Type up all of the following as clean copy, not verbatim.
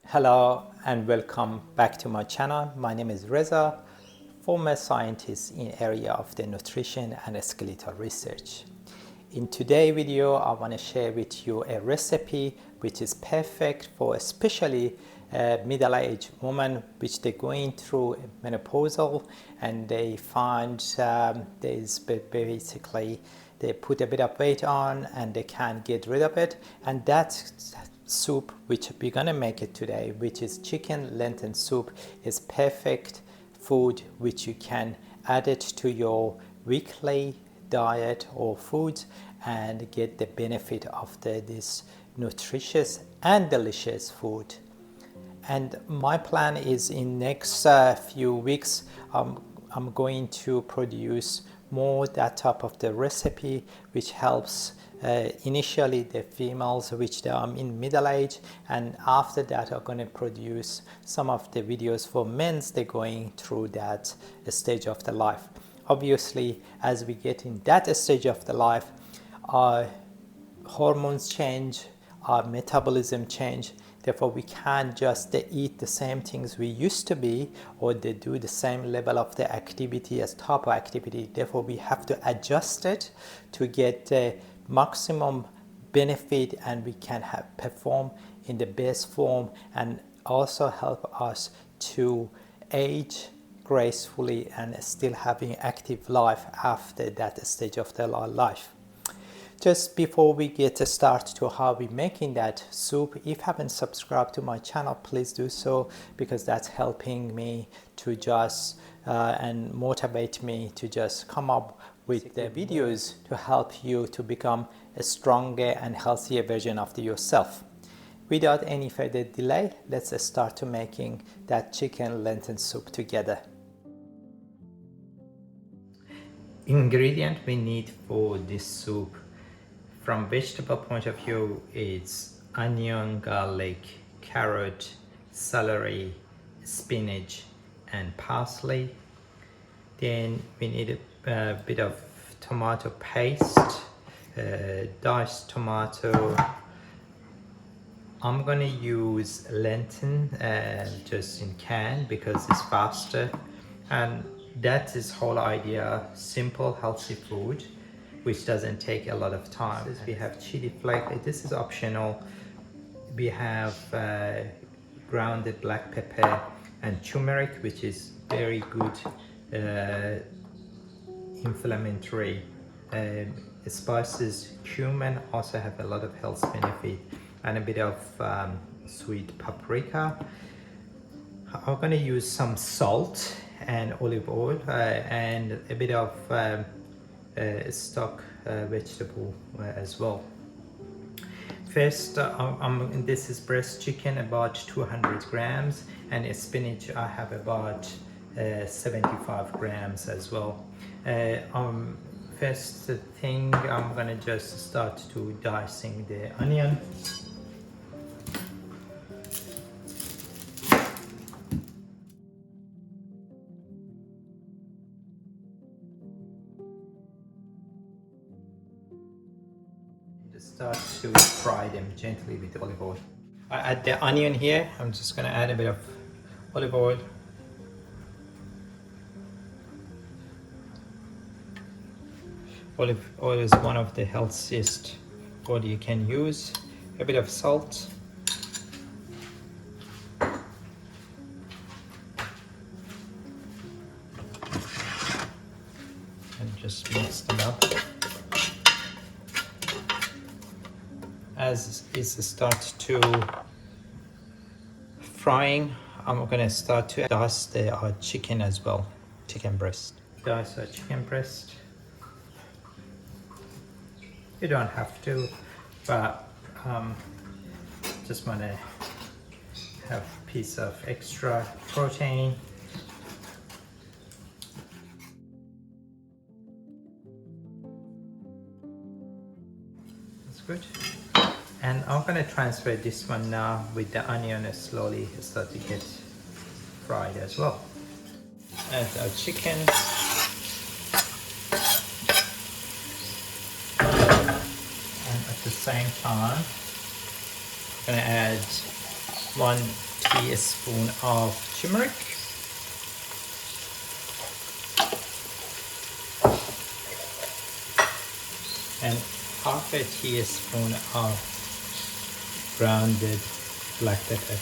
Hello and welcome back to my channel. My name is Reza, former scientist in area of the nutrition and skeletal research. In today's video, I want to share with you a recipe which is perfect for especially middle-aged women which they're going through menopausal and they find there's basically they put a bit of weight on and they can't get rid of it, and that soup which we're gonna make it today, which is chicken lentil soup, is perfect food which you can add it to your weekly diet or food and get the benefit of this nutritious and delicious food. And my plan is in next few weeks I'm going to produce more that type of the recipe which helps initially the females which they are in middle age, and after that I'm going to produce some of the videos for men they're going through that stage of the life. Obviously as we get in that stage of the life, our hormones change, our metabolism change. Therefore, we can't just eat the same things we used to be, or they do the same level of the activity as top activity. Therefore, we have to adjust it to get the maximum benefit, and we can perform in the best form and also help us to age gracefully and still having active life after that stage of their life. Just before we get started to how we making that soup, if you haven't subscribed to my channel, please do so, because that's helping me to just and motivate me to just come up with the videos to help you to become a stronger and healthier version of yourself. Without any further delay, let's start to making that chicken lentil soup together. Ingredient we need for this soup. From vegetable point of view, it's onion, garlic, carrot, celery, spinach, and parsley. Then we need a bit of tomato paste, diced tomato. I'm gonna use lentil just in can because it's faster, and that is whole idea. Simple, healthy food which doesn't take a lot of time. We have chili flake, this is optional. We have grounded black pepper and turmeric, which is very good inflammatory spices. Cumin also have a lot of health benefit, and a bit of sweet paprika. I'm gonna use some salt and olive oil and a bit of stock vegetable as well. First, this is breast chicken, about 200 grams, and spinach I have about 75 grams as well. First thing, I'm gonna just start to dicing the onion. Start to fry them gently with olive oil. I add the onion here. I'm just going to add a bit of olive oil. Olive oil is one of the healthiest oil you can use. A bit of salt. And just mix them up. As it starts to frying, I'm gonna start to dice our chicken as well, chicken breast. Dice our chicken breast. You don't have to, but just wanna have a piece of extra protein. That's good. And I'm going to transfer this one now with the onion slowly start to get fried as well. Add our chicken. And at the same time, I'm going to add 1 teaspoon of turmeric, and half a teaspoon of grounded black pepper.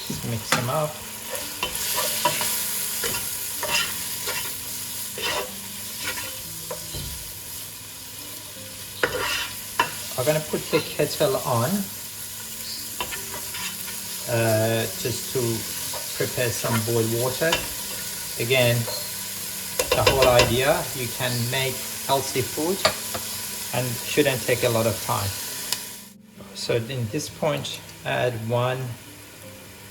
Just mix them up. I'm going to put the kettle on just to prepare some boiled water. Again, the whole idea, you can make healthy food and shouldn't take a lot of time. So in this point, add 1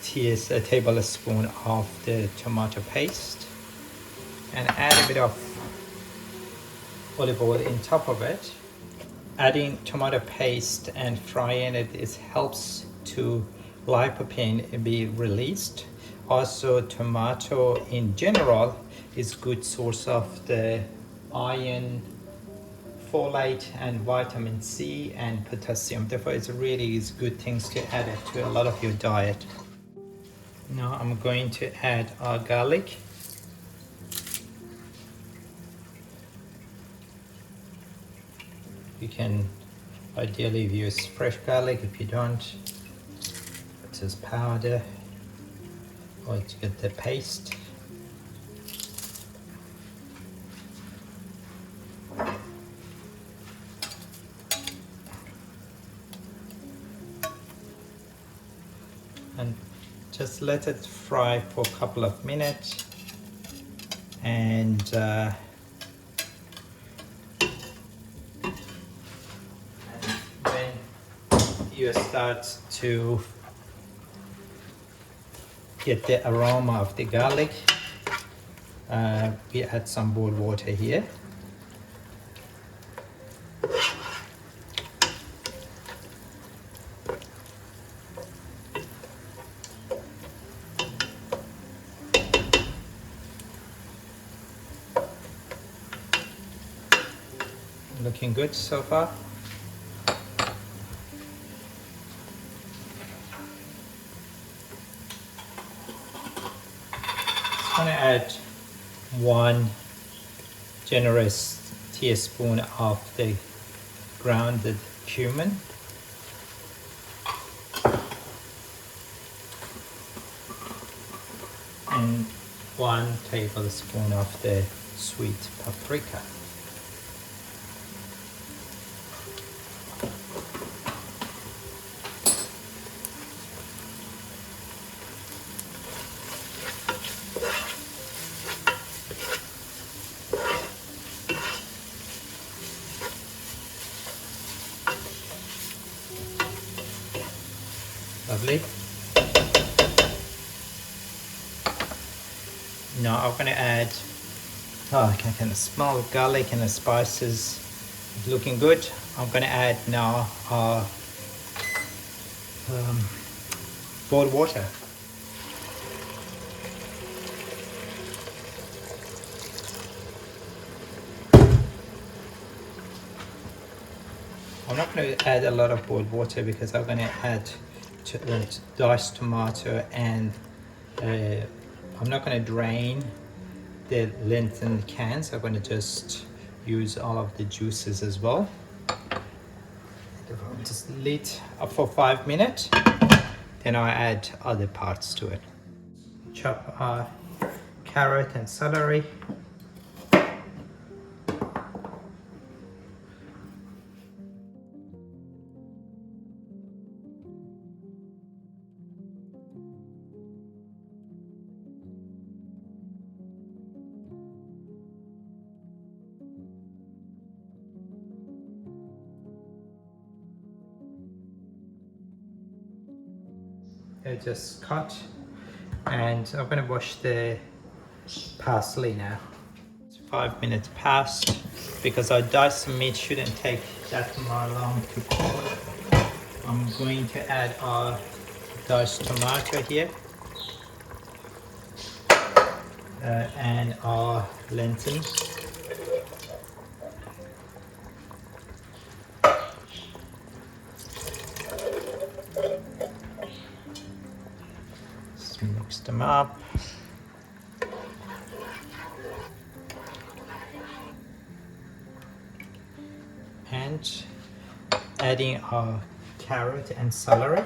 tablespoon of the tomato paste and add a bit of olive oil on top of it. Adding tomato paste and frying it helps to lycopene be released. Also, tomato in general is good source of the iron, folate, and vitamin C and potassium. Therefore, it's really good things to add it to a lot of your diet. Now I'm going to add our garlic. You can ideally use fresh garlic. If you don't, it's just powder or to get the paste. And just let it fry for a couple of minutes, and when you start to get the aroma of the garlic, we add some boiled water here. Looking good so far. I'm going to add 1 generous teaspoon of the grounded cumin. And 1 tablespoon of the sweet paprika. Lovely. Now I'm going to add, I can smell garlic and the spices. It's looking good. I'm going to add now our boiled water. I'm not going to add a lot of boiled water because I'm going to add diced tomato, and I'm not going to drain the lentil cans. I'm going to just use all of the juices as well. Just lid up for 5 minutes, then I add other parts to it. Chop carrot and celery. Just cut, and I'm going to wash the parsley now. It's 5 minutes past. Because our diced meat shouldn't take that long to cook, I'm going to add our diced tomato here and our lentils. mix them up. And adding our carrot and celery.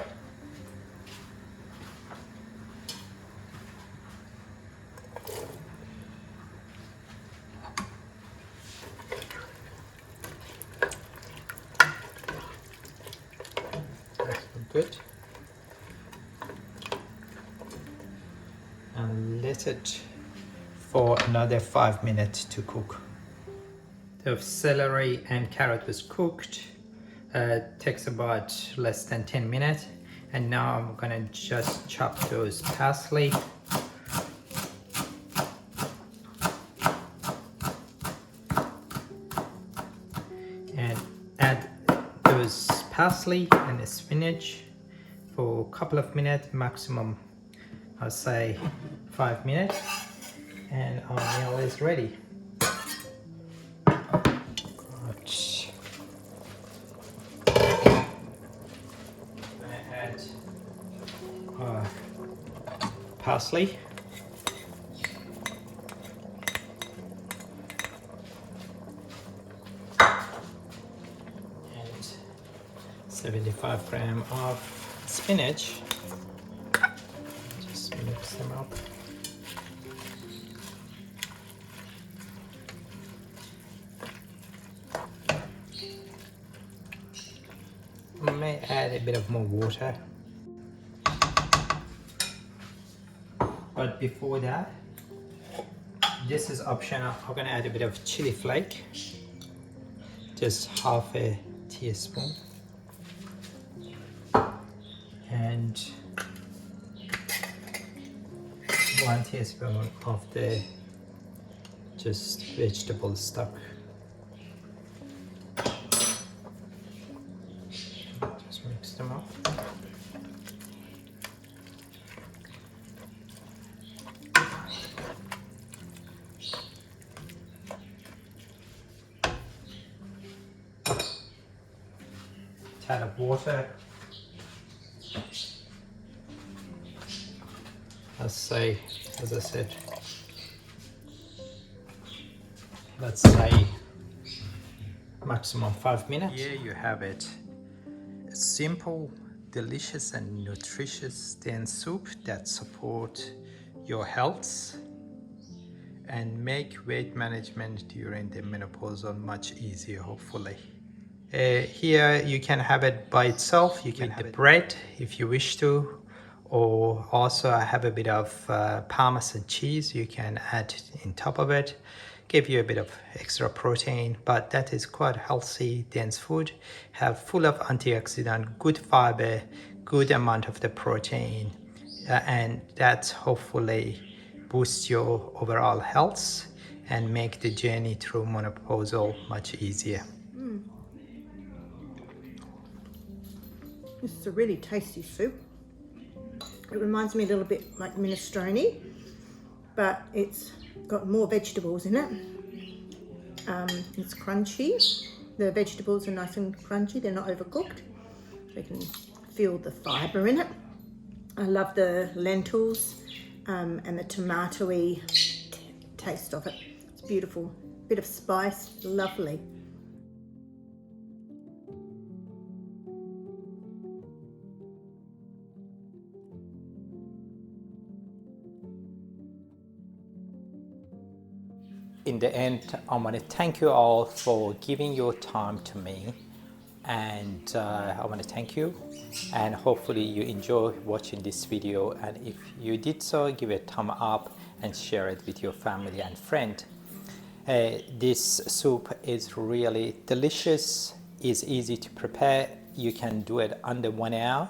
That's good. And let it for another 5 minutes to cook. The celery and carrot was cooked. Takes about less than 10 minutes. And now I'm gonna just chop those parsley. And add those parsley and the spinach for a couple of minutes, maximum I'll say 5 minutes, and our meal is ready. I add parsley. And 75 grams of spinach. Just mix them up. I may add a bit of more water. But before that, this is optional. I'm gonna add a bit of chili flake, just half a teaspoon, and 1 teaspoon of the just vegetable stock. Just mix them up. Tad of water. As I said, let's say maximum 5 minutes. Here you have it. A simple, delicious and nutritious dense soup that support your health and make weight management during the menopause much easier, hopefully. Here you can have it by itself. You can have the bread if you wish to, or also I have a bit of Parmesan cheese you can add in top of it, give you a bit of extra protein, but that is quite healthy, dense food, have full of antioxidant, good fiber, good amount of the protein, and that hopefully boosts your overall health and make the journey through menopausal much easier. This is a really tasty soup. It reminds me a little bit like minestrone, but it's got more vegetables in it. It's crunchy. The vegetables are nice and crunchy. They're not overcooked. You can feel the fibre in it. I love the lentils and the tomatoey taste of it. It's beautiful. Bit of spice, lovely. In the end, I want to thank you all for giving your time to me, and I want to thank you, and hopefully you enjoy watching this video, and if you did so, give it a thumb up and share it with your family and friend. This soup is really delicious, is easy to prepare. You can do it under 1 hour,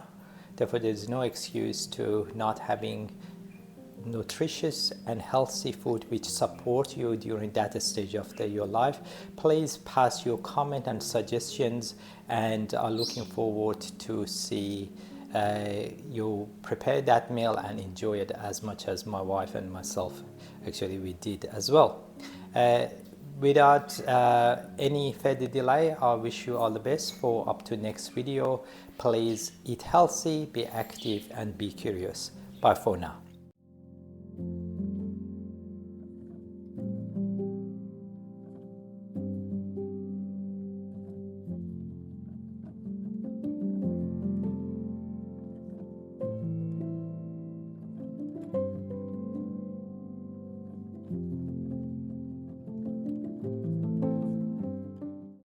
therefore there's no excuse to not having nutritious and healthy food which support you during that stage of your life. Please pass your comment and suggestions, and are looking forward to see you prepare that meal and enjoy it as much as my wife and myself actually we did as well. Without any further delay, I wish you all the best for up to next video. Please eat healthy, be active and be curious. Bye for now.